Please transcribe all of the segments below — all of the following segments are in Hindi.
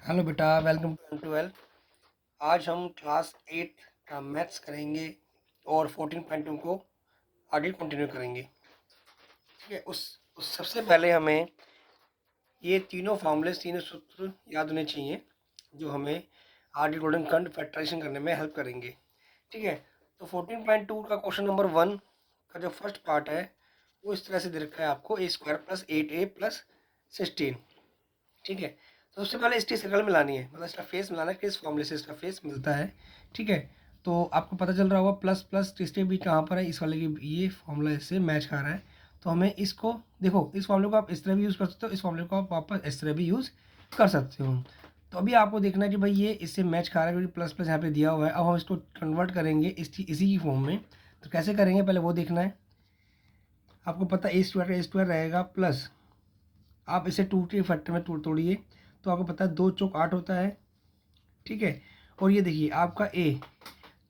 हेलो बेटा, वेलकम टू M12। आज हम क्लास 8 का मैथ्स करेंगे और 14.2 को आगे कंटिन्यू करेंगे। ठीक है, उस सबसे पहले हमें ये तीनों फॉर्मूले, तीनों सूत्र याद होने चाहिए जो हमें आगे गोल्डन कंड फैक्टराइजेशन करने में हेल्प करेंगे। ठीक है, तो 14.2 का क्वेश्चन नंबर 1 का जो फर्स्ट पार्ट है वो इस तरह से दे रखा है आपको, a² + 8a + 16। ठीक है, तो सबसे पहले इसकी शक्ल मिलानी है, मतलब इसका फेस मिलाना है, किस फॉर्मूले से इसका फेस मिलता है। ठीक है, तो आपको पता चल रहा होगा प्लस प्लस तीसरे भी कहाँ पर है, इस वाले की ये फॉर्मूला इससे मैच खा रहा है। तो हमें इसको देखो, इस फॉर्मूले को आप इस तरह भी यूज़ कर सकते हो, इस फॉर्मूले को आप वापस इस तरह भी यूज़ कर सकते हो। तो अभी आपको देखना है कि भाई ये इससे मैच खा रहा है क्योंकि प्लस प्लस यहाँ पे दिया हुआ है। अब हम इसको कन्वर्ट करेंगे इसी की फॉर्म में। तो कैसे करेंगे पहले वो देखना है। आपको पता है a² रहेगा प्लस, आप इसे 2 के फैक्टर में तोड़िए तो आपको पता है 2 चौक 8 होता है। ठीक है, और ये देखिए आपका ए,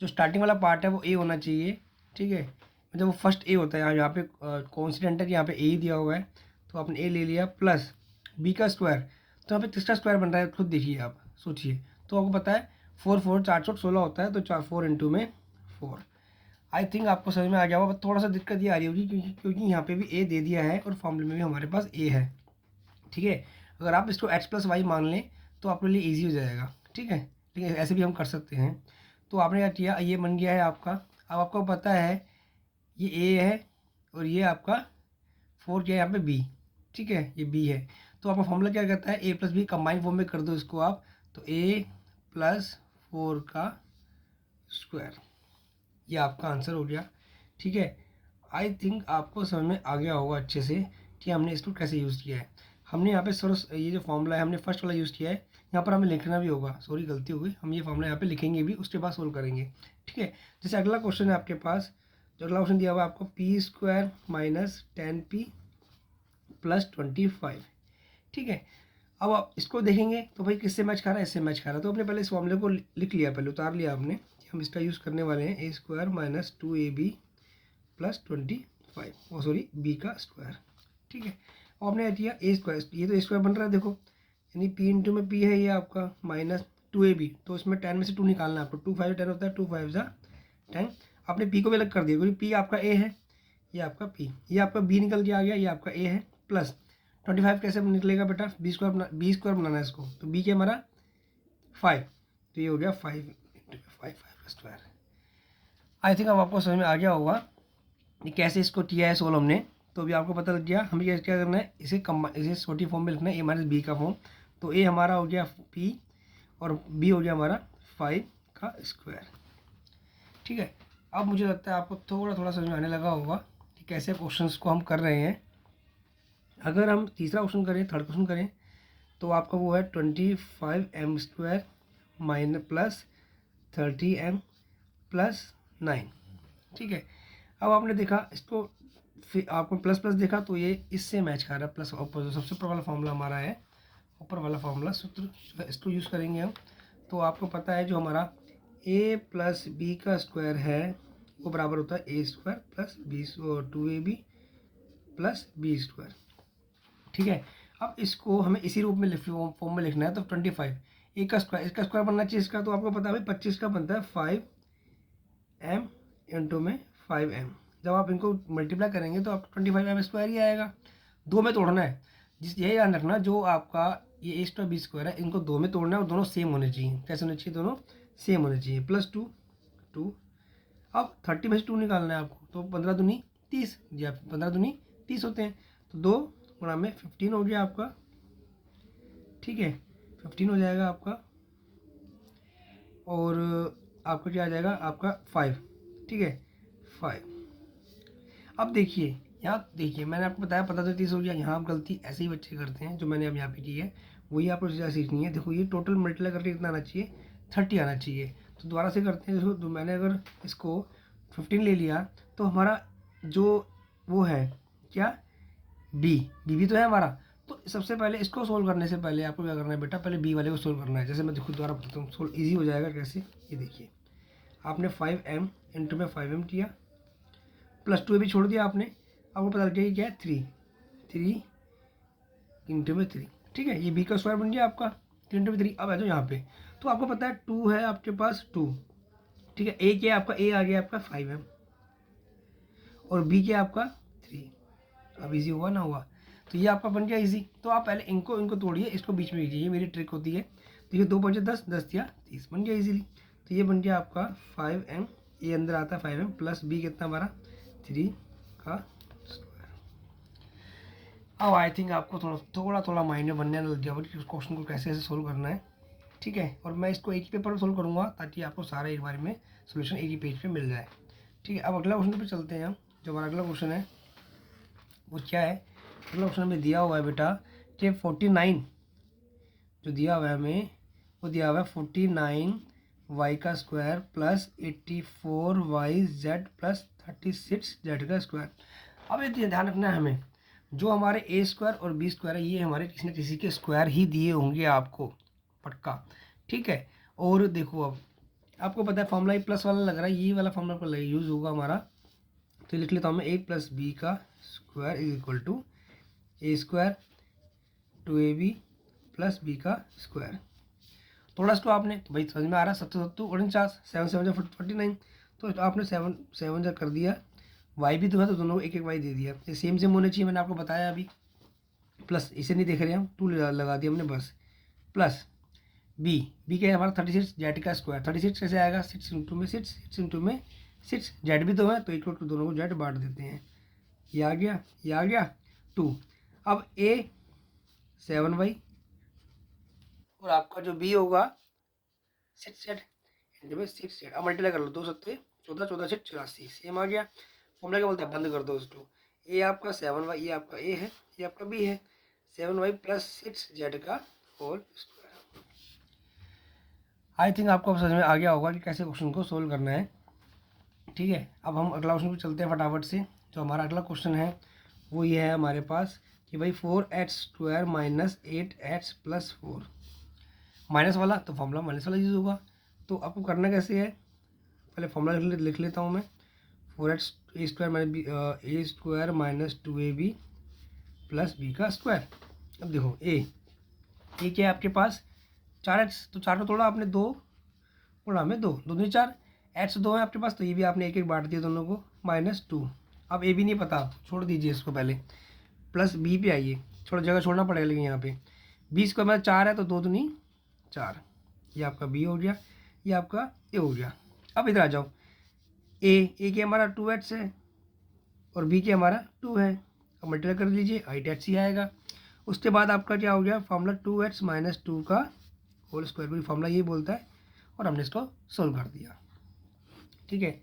जो स्टार्टिंग वाला पार्ट है वो ए होना चाहिए। ठीक है, मतलब वो फर्स्ट ए होता है। यहाँ पे कोइंसिडेंट है कि यहाँ पे ए ही दिया हुआ है, तो आपने ए ले लिया प्लस बी का स्क्वायर। तो यहाँ पे किसका स्क्वायर बन रहा है खुद देखिए, आप सोचिए। तो आपको पता है 4 4 4 चौक 16 होता है, तो 4 इंटू में 4। आई थिंक आपको समझ में आ गया होगा, थोड़ा सा दिक्कत ये आ रही होगी क्योंकि यहाँ पे भी ए दे दिया है और फॉर्मूले में भी हमारे पास ए है। ठीक है, अगर आप इसको x+y मान लें तो आपके लिए इजी हो जाएगा। ठीक है, लेकिन ऐसे भी हम कर सकते हैं। तो आपने क्या किया, ये बन गया है आपका। अब आपको पता है ये a है और ये आपका 4 क्या है यहाँ पे b। ठीक है, ये b है। तो आपका फॉर्मूला क्या कहता है, a+b कंबाइन फॉर्म में कर दो इसको आप, तो a+4 का स्क्वायर, ये आपका आंसर हो गया। ठीक है, आई थिंक आपको समझ में आ गया होगा अच्छे से कि हमने इसको कैसे यूज़ किया है। हमने यहाँ पे सोर्स, ये जो फॉर्मूला है हमने फर्स्ट वाला यूज़ किया है। यहाँ पर हमें लिखना भी होगा, सॉरी गलती हो गई, हम ये फॉर्मूला यहाँ पे लिखेंगे भी, उसके बाद सोल्व करेंगे। ठीक है, जैसे अगला क्वेश्चन है आपके पास, जो अगला क्वेश्चन दिया हुआ है आपको p² - 10p + 25। ठीक है, अब आप इसको देखेंगे तो भाई किससे मैच खा रहा है, इससे मैच खा रहा है। तो आपने पहले इस फॉर्मूले को लिख लिया, पहले उतार लिया आपने। हम इसका यूज़ करने वाले हैं a² - 2ab + 25, ओ सॉरी बी का स्क्वायर। ठीक है, और आपने दिया a², ये तो a² बन रहा है देखो, यानी p इंटू में p है ये आपका -2ab। तो इसमें 10 में से 2 निकालना है आपको, 2 5 10 होता है, 2 5 10। आपने p को भी अलग कर दिया क्योंकि p आपका a है, ये आपका p, ये आपका b निकल के आ गया, ये आपका a है। प्लस 25 कैसे निकलेगा बेटा, b² बनाना है इसको, तो b क्या हमारा 5, तो ये हो गया 5 इंटू 5 आई थिंक अब आपको समझ में आ गया होगा ये कैसे इसको किया है सोल्व हमने। तो अभी आपको पता लग गया हमें क्या क्या करना है, इसे छोटी फॉर्म में लिखना है, a - b का फॉर्म। तो a हमारा हो गया p और b हो गया हमारा 5 का स्क्वायर। ठीक है, अब मुझे लगता है आपको थोड़ा थोड़ा समझ में आने लगा होगा कि कैसे क्वेश्चंस को हम कर रहे हैं। अगर हम तीसरा क्वेश्चन करें, थर्ड क्वेश्चन करें, तो आपका वो है 25m² - +30m + 9। ठीक है, अब आपने देखा इसको, फिर आपको प्लस प्लस देखा तो ये इससे मैच खा रहा है, प्लस ऊपर जो सबसे ऊपर वाला फॉर्मूला हमारा है, ऊपर वाला फॉर्मूला सूत्र, इसको यूज़ करेंगे हम। तो आपको पता है जो हमारा a+b का स्क्वायर है वो बराबर होता है a² + b 2ab + b²। ठीक है, अब इसको हमें इसी रूप में फॉर्म में लिखना है। तो 25 ए का स्क्वायर, इसका स्क्वायर बनना चाहिए इसका, तो आपको पता है भाई 25 का बनता है 5m इंटू में 5m। जब आप इनको मल्टीप्लाई करेंगे तो आपको 25m² ही आएगा। दो में तोड़ना है, यही ध्यान रखना, जो आपका ये a² b² है इनको दो में तोड़ना है और दोनों सेम होने चाहिए। कैसे होने चाहिए, दोनों सेम होने चाहिए। +2 2, अब 30 में से 2 निकालना है आपको, तो 15 दूनी 30, जी आप 15 दूनी 30 होते हैं, तो 2 गुणा में 15 हो गया आपका। ठीक है, 15 हो जाएगा आपका, और आपका क्या आ जाएगा आपका 5। ठीक है, 5। अब देखिए, यहाँ देखिए मैंने आपको बताया पता तो 30 हो गया। यहाँ आप गलती ऐसे ही बच्चे करते हैं जो मैंने अब यहाँ पे की है, वही आपको चीज़ें सीखनी है। देखो ये टोटल मल्टीप्लाई करके कितना आना चाहिए, 30 आना चाहिए। तो दोबारा से करते हैं। देखो तो मैंने अगर इसको 15 ले लिया तो हमारा जो वो है क्या, बी भी तो है हमारा। तो सबसे पहले इसको सोल्व करने से पहले आपको क्या करना है बेटा, पहले बी वाले को सोल्व करना है। जैसे मैं देखो दोबारा बताता हूँ, सोल्व ईजी हो जाएगा कैसे, ये देखिए। आपने 5m इंटू में 5m किया, +2 भी छोड़ दिया आपने, आपको पता लग गया क्या है 3 इंटू में 3। ठीक है, ये बी का स्क्वायर बन गया आपका 3 अब आ जाओ यहाँ पे, तो आपको पता है 2 है आपके पास 2, ठीक है। ए क्या आपका, ए आ गया आपका 5m और बी क्या आपका 3। अब इजी हुआ ना हुआ, तो ये आपका बन गया इजी। तो आप पहले इनको इनको तोड़िए, इसको बीच में लीजिए, ये मेरी ट्रिक होती है। तो ये 2 5 10, 10 या 30 बन गया इजीली। तो ये बन गया आपका 5m, ये अंदर आता है 5m प्लस बी कितना हमारा 3 का स्क्वायर। अब आई थिंक आपको थोड़ा माइंड में बनने लग गया कि उस क्वेश्चन को कैसे कैसे सोल्व करना है, ठीक है। और मैं इसको एक ही पेपर में सोल्व करूँगा ताकि आपको सारा एक बार में सोल्यूशन एक ही पेज पे मिल जाए, ठीक है। अब अगला क्वेश्चन पे चलते हैं हम। जो हमारा अगला क्वेश्चन है वो क्या है, अगला क्वेश्चन हमें दिया हुआ है बेटा कि 49 जो दिया हुआ है हमें, वो दिया हुआ है 49 y का square plus 84 y z plus 36 z का स्क्वायर। अब ये ध्यान रखना है हमें, जो हमारे ए स्क्वायर और बी स्क्वायर है ये हमारे किसी न किसी के स्क्वायर ही दिए होंगे आपको, पक्का, ठीक है। और देखो अब आपको पता है फॉर्मूला प्लस वाला लग रहा है, ये वाला फॉर्मूला पर यूज़ होगा हमारा। तो लिख लेता हूँ मैं, ए प्लस बी का square is equal to a square 2ab plus B का स्क्वायर। थोड़ा इसको आपने, तो भाई समझ में आ रहा है, 7 49 7 7 49, तो आपने 7 7 कर दिया। वाई भी तो है तो दोनों को एक एक वाई दे दिया, ये सेम होने चाहिए, मैंने आपको बताया अभी। प्लस इसे नहीं देख रहे हम, 2 लगा दिया हमने बस। प्लस बी क्या है हमारा 36 जेड का स्क्वायर। 36 कैसे आएगा, 6 इंटू में 6, 6 इंटू में 6, जेड भी तो है तो इक्वल टू दोनों को जेड बांट देते हैं। ये आ गया, ये आ गया 2। अब ए 7y और आपका जो बी होगा 6z इंटू में 6z। अब मल्टीप्लाई कर लो, 2 सत्ते 14, 14 से 84, सेम आ गया। फॉर्मूला क्या बोलता है, बंद कर दो उसको। ए आपका 7y, ये आपका ए है, ये आपका बी है, 7y प्लस 6z का होल स्क्वायर। आई थिंक आपको समझ में आ गया होगा कि कैसे क्वेश्चन को सोल्व करना है, ठीक है। अब हम अगला क्वेश्चन पे चलते हैं फटाफट से। जो हमारा अगला क्वेश्चन है वो ये है हमारे पास कि भाई 4x square minus 8x plus 4, minus वाला तो फॉर्मूला माइनस वाला यूज़ होगा। तो आपको करना कैसे है, पहले फॉर्मूला लिख लेता हूँ मैं। 4x A square minus 2ab plus B का स्क्वायर। अब देखो ए क्या है आपके पास 4x, तो 4 को तोड़ा आपने 2 गुणा में 2, 2 दूनी 4, x 2 है आपके पास तो ये भी आपने एक एक बांट दिया दोनों को, माइनस 2। अब ए भी नहीं पता, छोड़ दीजिए इसको पहले। प्लस बी पे आइए, थोड़ा जगह छोड़ना पड़ेगा लेकिन यहाँ पे बी स्क्वायर में 4 है तो 2 दूनी 4, ये आपका बी हो गया, ये आपका ए हो गया। अब इधर आ जाओ, ए के हमारा 2x है और बी के हमारा 2 है। अब मल्टीप्लाई कर लीजिए, 8x ही आएगा। उसके बाद आपका क्या हो गया, फॉर्मूला 2x माइनस 2 का होल स्क्वायर, भी फॉर्मूला यही बोलता है, और हमने इसको सोल्व कर दिया, ठीक है।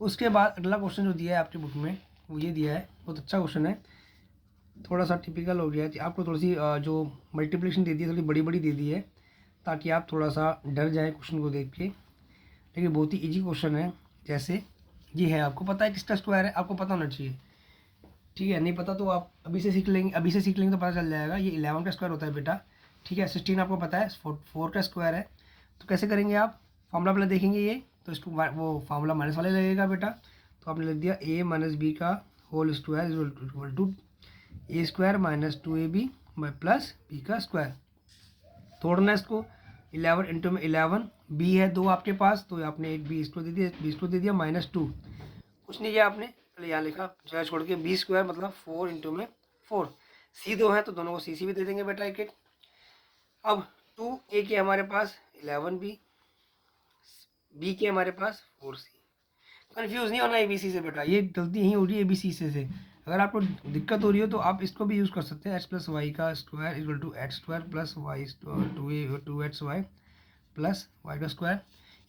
उसके बाद अगला क्वेश्चन जो दिया है आपकी बुक में वो ये दिया है, बहुत अच्छा क्वेश्चन है, थोड़ा सा टिपिकल हो गया है। आपको थोड़ी सी जो मल्टीप्लिकेशन दे दी है थोड़ी बड़ी बड़ी दे दी है ताकि आप थोड़ा सा डर जाए क्वेश्चन को देख के, लेकिन बहुत ही ईजी क्वेश्चन है। जैसे ये है, आपको पता है किसका स्क्वायर है, आपको पता होना चाहिए, ठीक है। नहीं पता तो आप अभी से सीख लेंगे तो पता चल जाएगा। ये 11 का स्क्वायर होता है बेटा, ठीक है। 16 आपको पता है, 4 का स्क्वायर है। तो कैसे करेंगे आप, फॉर्मूला पहले देखेंगे ये, तो इसको वो फार्मूला माइनस वाले लगेगा बेटा। तो आपने लिख दिया ए माइनस बी का whole square equal to a square minus 2ab plus B का स्क्वायर। तोड़ना है इसको, 11 इंटू में 11, बी है 2 आपके पास तो आपने एक बी इसको दे दिया, बी इसको दे दिया माइनस 2, कुछ नहीं किया आपने, पहले यहाँ लिखा जगह छोड़ के, बी स्क्वायर मतलब 4 इंटू में 4, सी 2 है तो दोनों को सी भी दे देंगे बेटा एक एक। अब 2 ए के हमारे पास 11 बी के हमारे पास 4c। कंफ्यूज नहीं होना ABC से बेटा, ये गलती यहीं हो रही है ABC से। अगर आपको दिक्कत हो रही हो तो आप इसको भी यूज़ कर सकते हैं, x प्लस वाई का square equal to x square plus y 2xy plus y का स्क्वायर,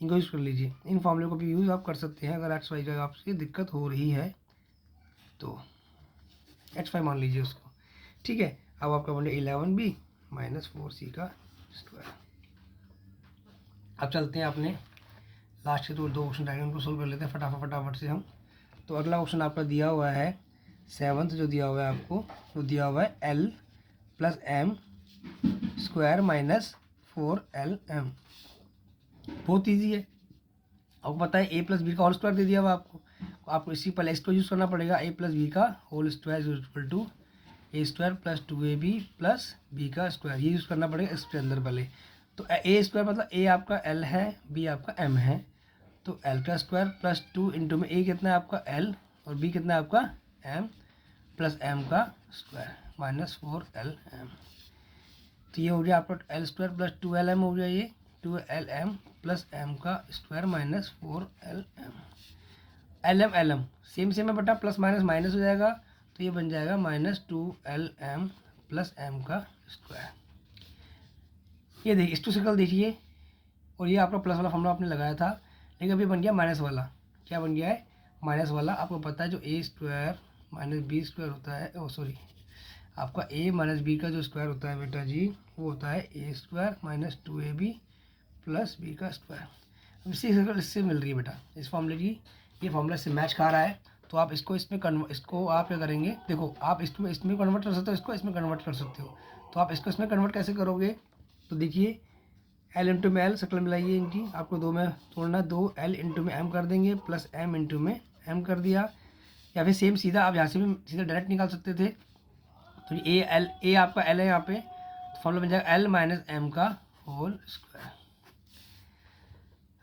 इनको यूज़ कर लीजिए। इन फॉर्मूले को भी यूज़ आप कर सकते हैं अगर XY का आपसे दिक्कत हो रही है तो XY मान लीजिए उसको, ठीक है। अब आपका बने 11b माइनस 4c का स्क्वायर। अब चलते हैं अपने लास्ट के तो 2 क्वेश्चन डायग्राम को सोल्व कर लेते हैं फटाफट से हम। तो अगला क्वेश्चन आपका दिया हुआ है 7th जो दिया हुआ है आपको, वो दिया हुआ है l plus m square minus 4lm। बहुत ईजी है, आपको पता है a प्लस बी का होल स्क्वायर दे दिया हुआ आपको इसी पर x को यूज़ करना पड़ेगा। a प्लस बी का whole square equal to a square plus 2ab plus B का स्क्वायर, ये यूज़ करना पड़ेगा इसके अंदर पहले। तो ए स्क्वायर मतलब ए आपका एल है, बी आपका एम है, तो एल का स्क्वायर प्लस 2 इंटू में ए कितना है आपका एल और बी कितना है आपका एम प्लस एम का स्क्वायर माइनस 4 LM। तो ये हो गया आपका एल स्क्वायर प्लस 2LM हो गया, ये 2LM प्लस एम का square minus 4LM। LM same same है बेटा, प्लस माइनस माइनस हो जाएगा, तो ये बन जाएगा माइनस 2LM प्लस एम का स्क्वायर। ये देखिए, इस टू सर्कल देखिए, और ये आपका प्लस वाला फॉर्मूला आपने लगाया था, लेकिन अभी बन गया माइनस वाला। क्या बन गया है? माइनस वाला। आपको पता है जो ए स्क्वायर माइनस बी स्क्वायर होता है, ओ सॉरी, आपका ए माइनस बी का जो स्क्वायर होता है बेटा जी, वो होता है A square minus 2AB plus B का स्क्वायर। अब इसी सर्कल इससे मिल रही है बेटा, इस फॉर्मूले की, ये फॉर्मूला से मैच खा रहा है, तो आप इसको इसको आप क्या करेंगे, देखो आप इसमें कन्वर्ट कर सकते हो, इसको इसमें कन्वर्ट कर सकते हो। तो आप इसको इसमें कन्वर्ट कैसे करोगे? तो देखिए, एल इंटू में एल शक्ल मिलाइए इनकी, आपको दो में तोड़ना, 2L इंटू में एम कर देंगे प्लस एम इंटू में एम कर दिया, या फिर सेम सीधा आप यहाँ से भी सीधा डायरेक्ट निकाल सकते थे। तो ए आपका एल है यहाँ पे, तो फॉर्मूला बन जाएगा एल माइनस एम का होल स्क्वायर।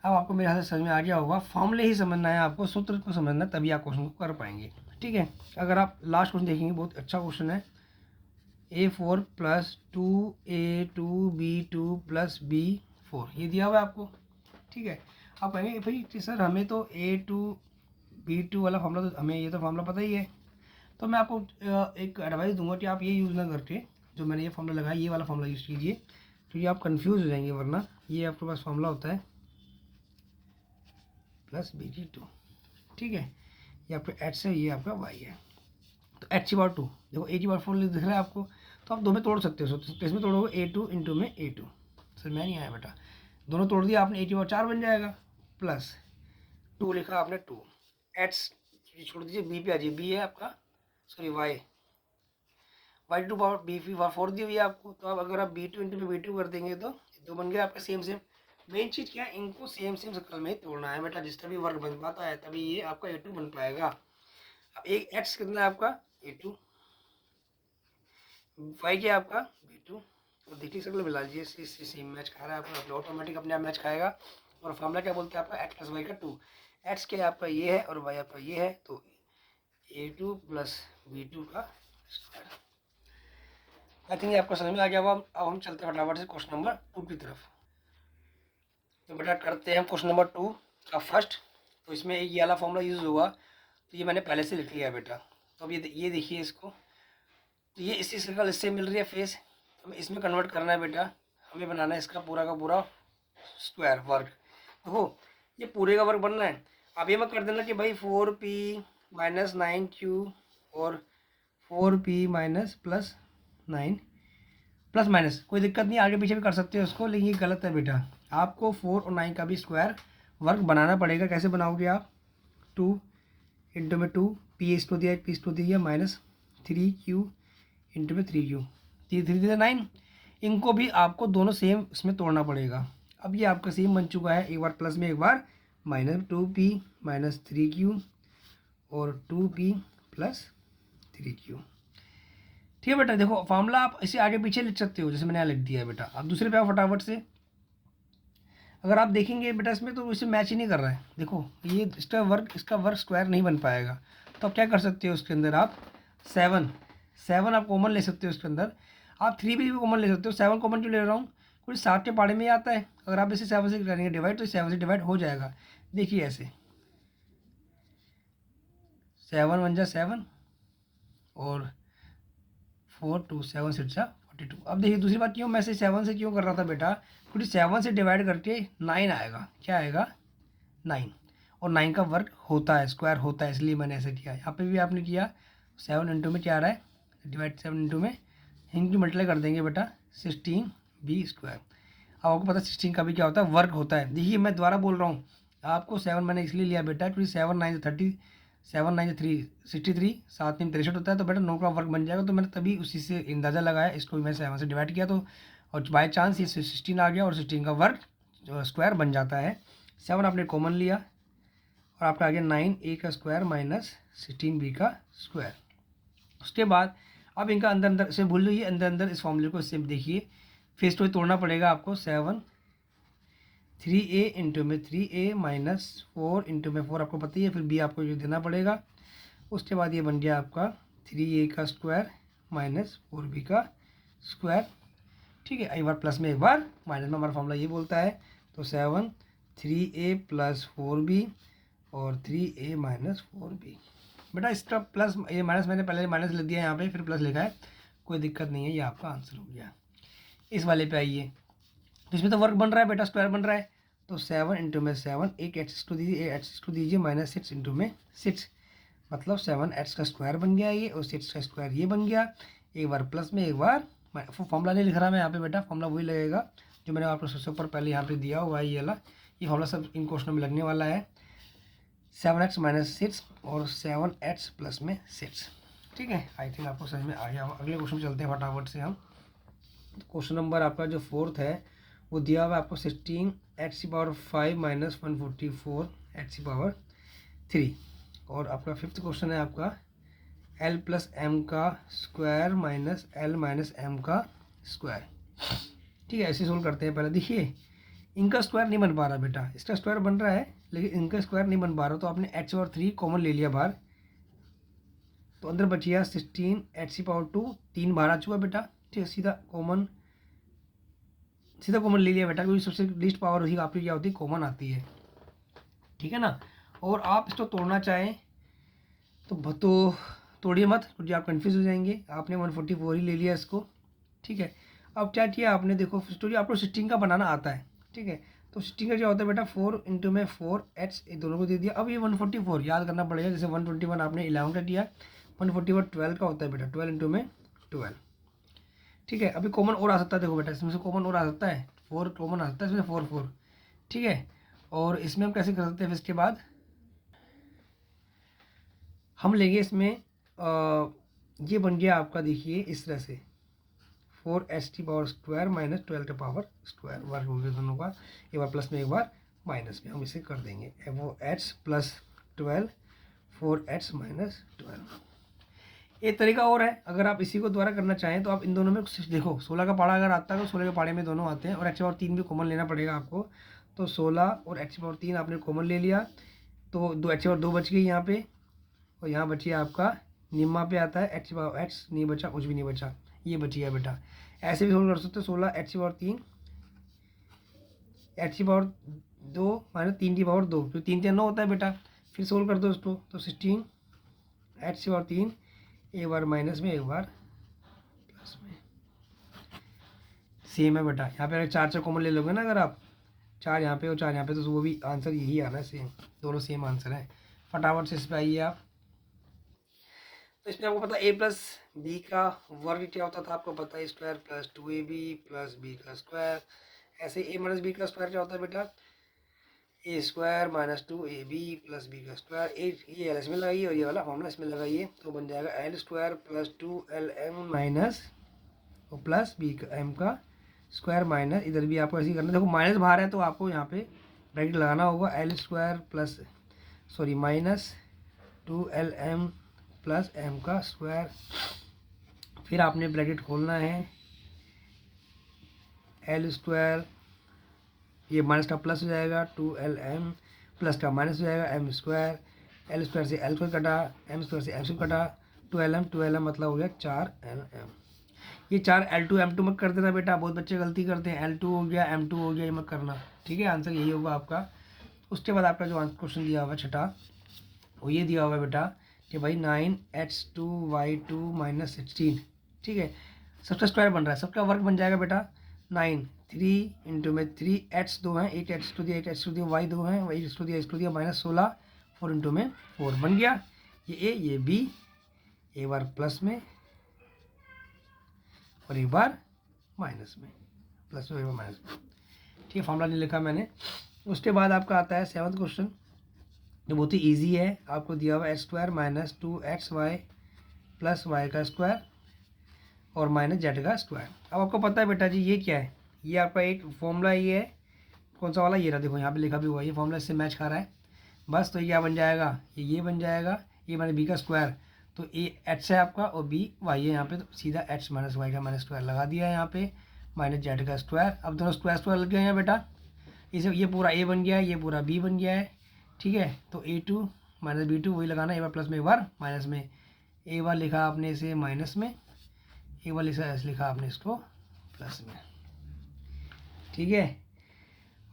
अब आपको मेरे हाथ से समझ में आ गया होगा, फॉर्मूले ही समझना है आपको, सूत्र को समझना है, तभी आप क्वेश्चन को कर पाएंगे। ठीक है, अगर आप लास्ट क्वेश्चन देखेंगे, बहुत अच्छा क्वेश्चन है, A4 plus 2A2B2 plus B4 ये दिया हुआ है आपको। ठीक है, आप कहेंगे भाई सर हमें तो A2B2 वाला फॉर्मूला, तो हमें ये तो फॉर्मूला पता ही है। तो मैं आपको एक एडवाइस दूंगा कि आप ये यूज़ ना करके, जो मैंने ये फॉर्मूला लगाया, ये वाला फॉर्मूला यूज़ कीजिए, क्योंकि आप कंफ्यूज हो जाएंगे, वरना ये आपके पास फॉर्मूला होता है प्लस BG2। ठीक है, ये आपका H है, ये आपका Y है। तो H/2 देखो, A/4 दिख रहा है आपको, तो आप दो में तोड़ सकते हो, तो इसमें तोड़ोगे A2 इंटू में A2, सर मैं नहीं आया बेटा, दोनों तोड़ दिया आपने, A/4 बन जाएगा, प्लस 2 लिखा आपने 2, H छोड़ दीजिए, B पे आ जाइए, B है आपका, सॉरी Y/4 दी हुई है आपको, तो अब अगर आप B2 इंटू में B2 कर देंगे तो दो बन गया आपका सेम सेम। मेन चीज़ क्या है, इनको सेम सेम शक्ल में तोड़ना है बेटा, जिस तभी वर्ग बन पाता है तभी ये आपका A2 बन पाएगा। अब एक X कितना है आपका A2, Y क्या आपका B2, और देखिए शक्ल मिला लीजिए, सेम मैच खा रहा है आपका, ऑटोमेटिक अपने आप मैच खाएगा। और फॉर्मूला क्या बोलते हैं आपका, X+Y का 2, X क्या आपका ये है और Y आपका ये है, तो A2 प्लस B2 का स्क्वायर। आई थिंक आपको समझ में आ गया होगा। अब हम चलते हैं फटाफट से क्वेश्चन नंबर 2 की तरफ। तो बेटा करते हैं क्वेश्चन नंबर 2 का फर्स्ट। तो इसमें ये वाला फॉर्मूला यूज़ होगा, तो ये मैंने पहले से लिख लिया है बेटा। तो अब ये देखिए इसको, तो ये इसी सर्कल इससे मिल रही है फेस, तो हमें इसमें कन्वर्ट करना है बेटा, हमें बनाना है इसका पूरा का पूरा स्क्वायर वर्ग। देखो ये पूरे का वर्ग बनना है। अब ये मत कर देना कि भाई 4P माइनस 9Q और 4P minus plus 9 plus minus, कोई दिक्कत नहीं, आगे पीछे भी कर सकते हो उसको, लेकिन ये गलत है बेटा। आपको 4 और 9 का भी स्क्वायर वर्ग बनाना पड़ेगा। कैसे बनाओगे आप, 2 इंटू में 2, P इसको दिया, P इसको दिया, माइनस 3Q इंटू में 3Q, 3 9, इनको भी आपको दोनों सेम इसमें तोड़ना पड़ेगा। अब ये आपका सेम बन चुका है, एक बार प्लस में एक बार माइनस, 2P माइनस 3Q और 2P प्लस 3Q। ठीक है बेटा, देखो फॉर्मूला आप इसे आगे पीछे लिख सकते हो, जैसे मैंने यहाँ लिख दिया है बेटा। अब दूसरे पे आओ फटाफट से, अगर आप देखेंगे बेटा इसमें तो इसे मैच ही नहीं कर रहा है। देखो ये इसका वर्ग स्क्वायर नहीं बन पाएगा, तो आप क्या कर सकते हो, उसके अंदर आप 7 आप कॉमन ले सकते हो, उसके अंदर आप 3 भी कॉमन ले सकते हो। 7 कॉमन क्यों ले रहा हूँ, क्योंकि 7 के पाड़े में ही आता है, अगर आप इसे 7 से करेंगे डिवाइड, तो 7 से डिवाइड हो जाएगा। देखिए ऐसे 7 1 जा 7 और 4 2 7 6 42। अब देखिए दूसरी बात, क्यों मैं से 7 से क्यों कर रहा था बेटा, क्योंकि 7 से डिवाइड करके 9 आएगा। क्या आएगा, 9, और 9 का वर्ग होता है, स्क्वायर होता है, इसलिए मैंने ऐसे किया। यहाँ पे भी आपने किया, 7 इंटू में क्या आ रहा है, डिवाइड 7 इंटू में इनकी मल्टीप्लाई कर देंगे बेटा, 16B स्क्वायर। अब आपको पता है 16 का भी क्या होता है, वर्ग होता है। देखिए मैं दोबारा बोल रहा हूँ आपको, 7 मैंने इसलिए लिया बेटा क्योंकि 7 9 30, 7 9 3 63, 7 3 63 होता है, तो बेटा 9 का वर्ग बन जाएगा। तो मैंने तभी उसी से अंदाज़ा लगाया, इसको भी मैं 7 से डिवाइड किया, तो और बाई चांस ये 16 आ गया, और 16 का वर्ग स्क्वायर बन जाता है। 7 आपने कॉमन लिया, और आपका आ गया 9A का स्क्वायर माइनस 16B का स्क्वायर। उसके बाद अब इनका अंदर अंदर से भूल जाइए, अंदर अंदर इस फॉर्मूले को इससे देखिए, फिर स्टोरी तोड़ना पड़ेगा आपको। 7 3a इंटू में 3a माइनस 4 इंटू में 4 आपको पता ही है, फिर b आपको जो देना पड़ेगा। उसके बाद ये बन गया आपका 3a का स्क्वायर माइनस 4b का स्क्वायर। ठीक है, एक बार प्लस में एक बार माइनस में, हमारा फॉर्मूला ये बोलता है। तो 7 3a प्लस 4b और 3a माइनस 4b। बेटा इसका प्लस ये माइनस मैंने पहले माइनस लिख दिया यहाँ पे, फिर प्लस लिखा है, कोई दिक्कत नहीं है, ये आपका आंसर हो गया। इस वाले पे आइए, तो इसमें तो वर्क बन रहा है बेटा, स्क्वायर बन रहा है। तो 7 इंटू में 7, एक एक्स टू दीजिए, एक एक्स टू दीजिए, माइनस 6 इंटू में 6, मतलब 7x का स्क्वायर बन गया ये, और 6 का स्क्वायर ये बन गया। एक बार प्लस में एक बार, फॉर्मूला नहीं लिख रहा मैं यहाँ पे बेटा, फॉर्मूला वही लगेगा जो मैंने आपको सबसे ऊपर पहले यहाँ पे दिया हुआ है, ये वाला। ये फॉर्मूला सब इन क्वेश्चनों में लगने वाला है। 7x माइनस 6 और 7x प्लस में 6। ठीक है, आई थिंक आपको समझ में आ गया। अगले क्वेश्चन चलते हैं फटाफट से हम। क्वेश्चन नंबर आपका जो 4th है वो दिया हुआ है आपको 16x⁵ माइनस 144x⁵। और आपका 5th क्वेश्चन है आपका l प्लस m का square minus l minus m का स्क्वायर। ठीक है, ऐसे सोल्व करते हैं। पहले देखिए, इनका स्क्वायर नहीं बन पा रहा बेटा, इसका स्क्वायर बन रहा है लेकिन इनका स्क्वायर नहीं बन पा रहा, तो आपने h और 3 कॉमन ले लिया बाहर, तो अंदर बच गया 16x⁵, 3 बाहर आ चुका बेटा। ठीक है, सीधा कॉमन ले लिया बेटा, क्योंकि सबसे लीस्ट पावर हुई आपकी क्या होती है, कॉमन आती है। ठीक है ना। और आप इसको तोड़ना चाहें तो तोड़िए मत, क्योंकि आप कंफ्यूज हो जाएंगे। आपने 144 ही ले लिया इसको। ठीक है, अब क्या किया आपने, देखो स्टोरी आपको 16 का बनाना आता है। ठीक है, तो 16 का क्या होता है बेटा, 4 इंटू में 4h, ये दोनों को दे दिया। अब ये 144 याद करना पड़ेगा, जैसे 121 आपने 11 का किया, 144 12 का होता है बेटा, 12 इंटू में 12। ठीक है, अभी कॉमन और आ सकता है, देखो बेटा इसमें से कॉमन और आ सकता है, 4 कॉमन आ सकता है इसमें, 4 4। ठीक है, और इसमें हम कैसे कर सकते हैं, फिर इसके बाद हम लेंगे इसमें ये बन गया आपका, देखिए इस तरह से 4h⁻² माइनस 12 का पावर स्क्वायर, वर्ग हो गया दोनों का, एक बार प्लस में एक बार माइनस में, हम इसे कर देंगे। वो h प्लस 12 4h माइनस 12। एक तरीका और है, अगर आप इसी को दोबारा करना चाहें तो आप इन दोनों में देखो 16 का पाड़ा अगर आता है तो 16 के पाड़े में दोनों आते हैं, और h⁻3 भी कॉमन लेना पड़ेगा आपको। तो 16 और h⁻3 आपने कॉमन ले लिया, तो दो h⁻2 बच गई यहाँ पे, और यहाँ बची आपका निम्मा पे आता है h नहीं बचा, कुछ भी नहीं बचा, ये बची है बेटा। ऐसे भी सोल्व कर सकते हो, 16 h⁻3 h⁻2 माइनस 3 की पावर 2, जो 3 3 9 होता है बेटा। फिर सोल्व कर दो उसको, तो 16 h⁻3 एक बार माइनस में एक बार प्लस में, सेम है बेटा। यहाँ पे अगर 4 कॉमन ले लोगे ना, अगर आप 4 यहाँ पे और 4 यहाँ पे, तो वो भी आंसर यही आना है, सेम, दोनों सेम आंसर है। फटाफट से इस पर आइए आप। तो इसमें आपको पता a प्लस बी का वर्ग क्या होता था, आपको पता है, square plus 2ab plus b का स्क्वायर। ऐसे a माइनस बी का स्क्वायर क्या होता है बेटा, a square minus 2ab plus b का स्क्वायर। ये एल इसमें लगाइए और ये वाला फॉर्मूला इसमें लगाइए, तो बन जाएगा l square plus 2lm minus और प्लस b का m का स्क्वायर माइनस, इधर भी आपको ऐसे ही करना है। देखो माइनस बाहर है तो आपको यहाँ पे ब्रैकेट लगाना होगा, l square plus minus 2lm plus m का स्क्वायर। फिर आपने ब्रैकेट खोलना है, l स्क्वायर, ये माइनस का प्लस हो जाएगा, 2lm प्लस का माइनस हो जाएगा, m स्क्वायर, l स्क्वायर से l स्क्वायर कटा, m स्क्वायर से m स्क्वायर कटा, 2lm मतलब हो गया 4lm। ये 4 l2 m2 मत कर देना बेटा, बहुत बच्चे गलती करते हैं, l2 हो गया m2 हो गया, ये मत करना। ठीक है, आंसर यही होगा आपका। उसके बाद आपका जो क्वेश्चन दिया हुआ छठा, वो ये दिया हुआ बेटा कि भाई 9h2y2 माइनस 16। ठीक है, सबका स्क्वायर बन रहा है, सबका वर्ग बन जाएगा बेटा 9, 3 इंटू में 3 h 2 हैं, 8h टू दिया, 8h टू दिया, y 2 हैं, y टू दिया माइनस 16, 4 इंटू में 4 बन गया। ये a ये b, एक बार प्लस में और एक बार माइनस में, प्लस में एक बार माइनस में। ठीक है, फॉर्मूला नहीं लिखा मैंने। उसके बाद आपका आता है 7th क्वेश्चन, जो बहुत ही ईजी है। आपको दिया हुआ x² minus 2xy plus y का स्क्वायर और माइनस z का स्क्वायर। अब आपको पता है बेटा जी ये क्या है, ये आपका एक फॉर्मूला ये है, कौन सा वाला, ये रहा, देखो यहाँ पे लिखा भी हुआ है, ये फॉर्मूला इससे मैच खा रहा है बस। तो ये क्या बन जाएगा, ये बन जाएगा, ये माइनस b का स्क्वायर, तो a h है आपका और b y है यहाँ पे, तो सीधा h माइनस y का माइनस स्क्वायर लगा दिया है यहाँ पे, माइनस जेड का स्क्वायर। अब दोनों स्क्वायर स्क्वायर लग गए हैं बेटा, इसे ये पूरा ए बन गया है, ये पूरा बी बन गया है, ठीक है। तो a2 माइनस b2 वही लगाना, एक बार प्लस में एक बार माइनस में। एक बार लिखा आपने इसे माइनस में, एक बार लिखा आपने इसको प्लस में, ठीक है।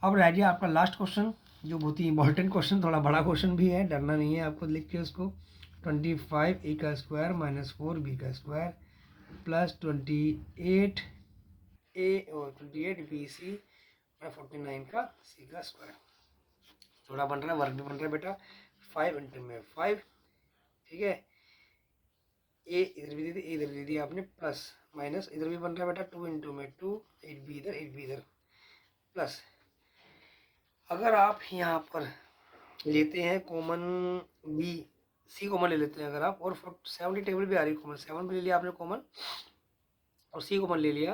अब रह गया आपका लास्ट क्वेश्चन, जो बहुत ही इंपॉर्टेंट क्वेश्चन, थोड़ा बड़ा क्वेश्चन भी है, डरना नहीं है आपको, लिख के उसको 25 a का स्क्वायर माइनस 4b का स्क्वायर प्लस 28 a और 28 bc 49 का c का स्क्वायर। थोड़ा बन रहा है, वर्क भी बन रहा है बेटा, 5 इंटू में 5, ठीक है। ए इधर भी दे दी, इधर दे दिया आपने प्लस, माइनस इधर भी बन रहा है बेटा, 2 इंटू में 2, 8 भी इधर 8 भी इधर प्लस। अगर आप यहाँ पर लेते हैं कॉमन बी, सी कॉमन ले लेते हैं अगर आप, और 70 टेबल भी आ रही है कॉमन, 7 भी ले लिया आपने कॉमन और सी कॉमन ले लिया,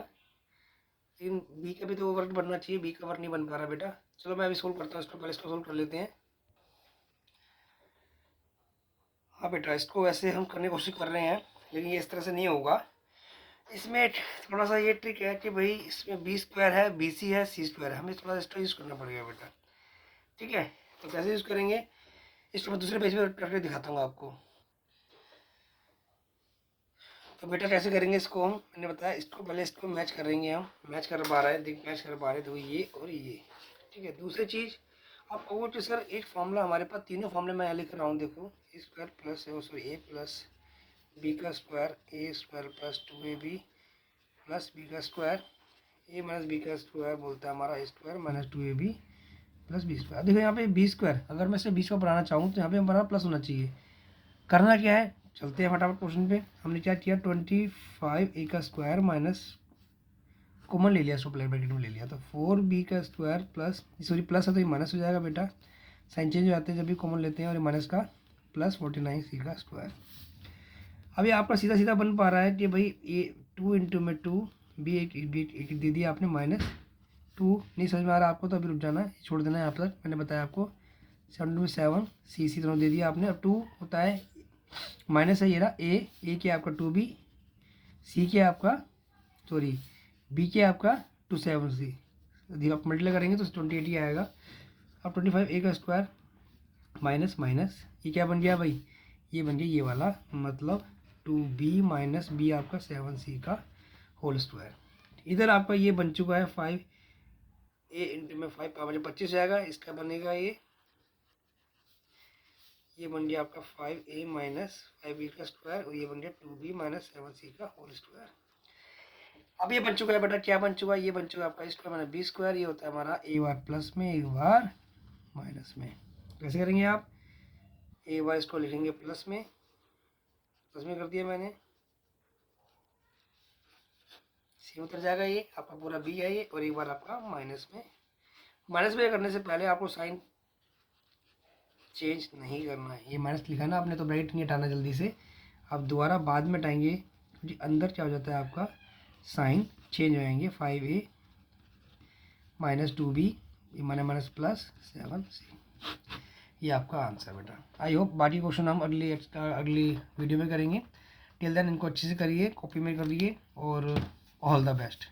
लेकिन बी का भी तो वर्क बनना चाहिए, बी का वर्क नहीं बन पा रहा बेटा। चलो मैं अभी सोल्व करता हूँ इसको, पहले इसको सोल्व कर लेते हैं। हाँ बेटा, इसको वैसे हम करने की कोशिश कर रहे हैं, लेकिन ये इस तरह से नहीं होगा। इसमें थोड़ा सा ये ट्रिक है कि भाई इसमें बी स्क्वायर है, बी सी है, सी स्क्वायर है, हमें थोड़ा सा इसको यूज़ करना पड़ेगा बेटा, ठीक है। तो कैसे यूज़ करेंगे, इसको मैं दूसरे पेज पे करके दिखाता हूँ आपको। तो बेटा कैसे करेंगे इसको, हम मैंने बताया, इसको पहले इसको मैच करेंगे, हम मैच कर पा रहे हैं, देख मैच कर पा रहे हैं, तो ये और ये, ठीक है। दूसरी चीज़ आप कहोगे सर एक फॉर्मूला हमारे पास, तीनों फॉर्मूले मैं लिख रहा हूँ, देखो A square plus sorry A plus B का square, A square plus 2ab plus B का स्क्वायर, ए माइनस बी का स्क्वायर बोलता है हमारा A square minus 2ab plus B square. देखो यहाँ पे बी स्क्वायर, अगर मैं इसे बी स्क्वायर बनाना चाहूँ तो यहाँ पे हमारा प्लस होना चाहिए। करना क्या है, चलते हैं फटाफट क्वेश्चन पे। हमने क्या किया, 25 a का स्क्वायर माइनस कॉमन ले लिया, सुपर ब्रैकेट में ले लिया, तो 4b का स्क्वायर प्लस, सॉरी प्लस है तो ये माइनस हो जाएगा बेटा, साइन चेंज हो जाते हैं जब भी कॉमन लेते हैं, और ये माइनस का प्लस 49c का स्क्वायर। अभी आपका सीधा सीधा बन पा रहा है कि भाई ये 2 इंटू में 2, बी एक दे दिया आपने माइनस 2, नहीं समझ में आ रहा आपको तो अभी रुक जाना है, छोड़ देना है यहाँ पर, मैंने बताया आपको 7 में 7 सी दोनों दे दिया आपने। अब 2 होता है माइनस है, ये रहा ए के आपका 2b, सी के आपका सॉरी बी के आपका 27c, यदि आप मल्टीप्लाई करेंगे तो 28 ही आएगा। अब 25 a का स्क्वायर माइनस माइनस ये क्या बन गया भाई, ये बन गया ये वाला, मतलब 2b माइनस बी आपका 7c का होल स्क्वायर। इधर आपका ये बन चुका है 5 a इंटू में 5 पावर 25 आएगा, इसका बनेगा ये बन गया आपका 5a माइनस 5b का स्क्वायर, और ये बन गया 2b माइनस 7c का होल स्क्वायर। अब ये बन चुका है बेटा, क्या बन चुका है, ये बन चुका है आपका स्क्वायर माइनस बी स्क्वायर, ये होता है हमारा ए बार प्लस में एक बार माइनस में। कैसे करेंगे आप, ए बार इसको लिखेंगे प्लस में कर दिया मैंने, सी उतर जाएगा, ये आपका पूरा बी है ये, और एक बार आपका माइनस में करने से पहले आपको साइन चेंज नहीं करना है। ये माइनस लिखा ना आपने तो ब्रैकेट नहीं हटाना जल्दी से, आप दोबारा बाद में हटाएंगे क्योंकि अंदर क्या हो जाता है आपका साइन चेंज हो जाएंगे। 5a minus 2b minus plus 7c, ये आपका आंसर बेटा। आई होप बाकी क्वेश्चन हम अगली वीडियो में करेंगे। टिल देन इनको अच्छे से करिए, कॉपी में करिए, और ऑल द बेस्ट।